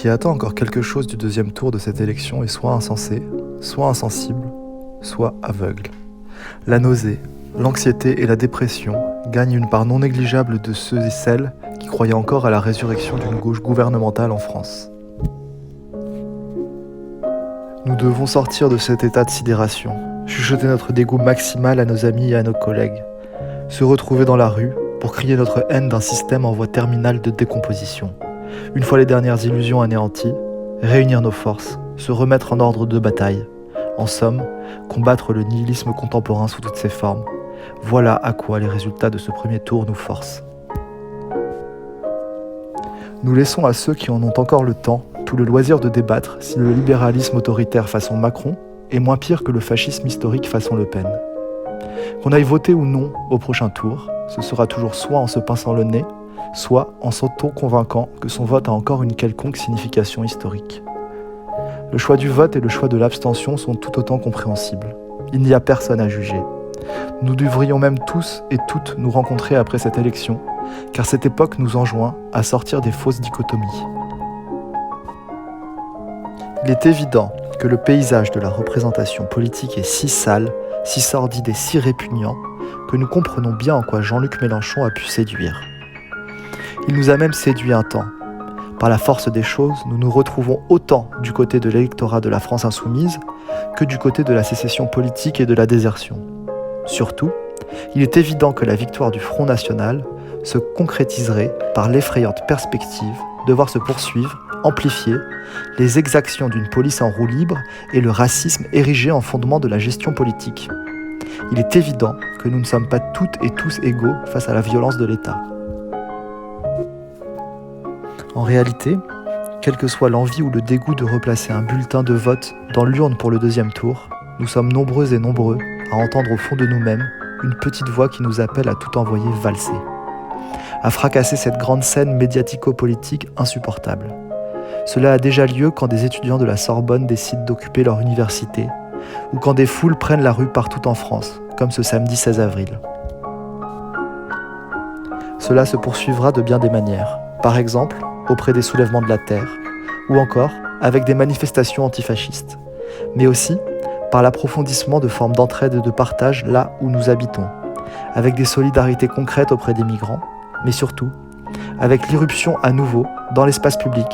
Qui attend encore quelque chose du deuxième tour de cette élection est soit insensé, soit insensible, soit aveugle. La nausée, l'anxiété et la dépression gagnent une part non négligeable de ceux et celles qui croyaient encore à la résurrection d'une gauche gouvernementale en France. Nous devons sortir de cet état de sidération, chuchoter notre dégoût maximal à nos amis et à nos collègues, se retrouver dans la rue pour crier notre haine d'un système en voie terminale de décomposition. Une fois les dernières illusions anéanties, réunir nos forces, se remettre en ordre de bataille. En somme, combattre le nihilisme contemporain sous toutes ses formes. Voilà à quoi les résultats de ce premier tour nous forcent. Nous laissons à ceux qui en ont encore le temps tout le loisir de débattre si le libéralisme autoritaire façon Macron est moins pire que le fascisme historique façon Le Pen. Qu'on aille voter ou non au prochain tour, ce sera toujours soit en se pinçant le nez, soit en s'auto-convainquant que son vote a encore une quelconque signification historique. Le choix du vote et le choix de l'abstention sont tout autant compréhensibles. Il n'y a personne à juger. Nous devrions même tous et toutes nous rencontrer après cette élection, car cette époque nous enjoint à sortir des fausses dichotomies. Il est évident que le paysage de la représentation politique est si sale, si sordide et si répugnant que nous comprenons bien en quoi Jean-Luc Mélenchon a pu séduire. Il nous a même séduit un temps. Par la force des choses, nous nous retrouvons autant du côté de l'électorat de la France insoumise que du côté de la sécession politique et de la désertion. Surtout, il est évident que la victoire du Front National se concrétiserait par l'effrayante perspective de voir se poursuivre, amplifier, les exactions d'une police en roue libre et le racisme érigé en fondement de la gestion politique. Il est évident que nous ne sommes pas toutes et tous égaux face à la violence de l'État. En réalité, quelle que soit l'envie ou le dégoût de replacer un bulletin de vote dans l'urne pour le deuxième tour, nous sommes nombreuses et nombreux à entendre au fond de nous-mêmes une petite voix qui nous appelle à tout envoyer valser, à fracasser cette grande scène médiatico-politique insupportable. Cela a déjà lieu quand des étudiants de la Sorbonne décident d'occuper leur université, ou quand des foules prennent la rue partout en France, comme ce samedi 16 avril. Cela se poursuivra de bien des manières, par exemple auprès des soulèvements de la terre, ou encore avec des manifestations antifascistes, mais aussi par l'approfondissement de formes d'entraide et de partage là où nous habitons, avec des solidarités concrètes auprès des migrants, mais surtout avec l'irruption à nouveau, dans l'espace public,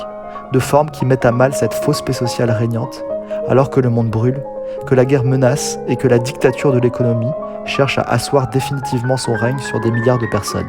de formes qui mettent à mal cette fausse paix sociale régnante, alors que le monde brûle, que la guerre menace et que la dictature de l'économie cherche à asseoir définitivement son règne sur des milliards de personnes.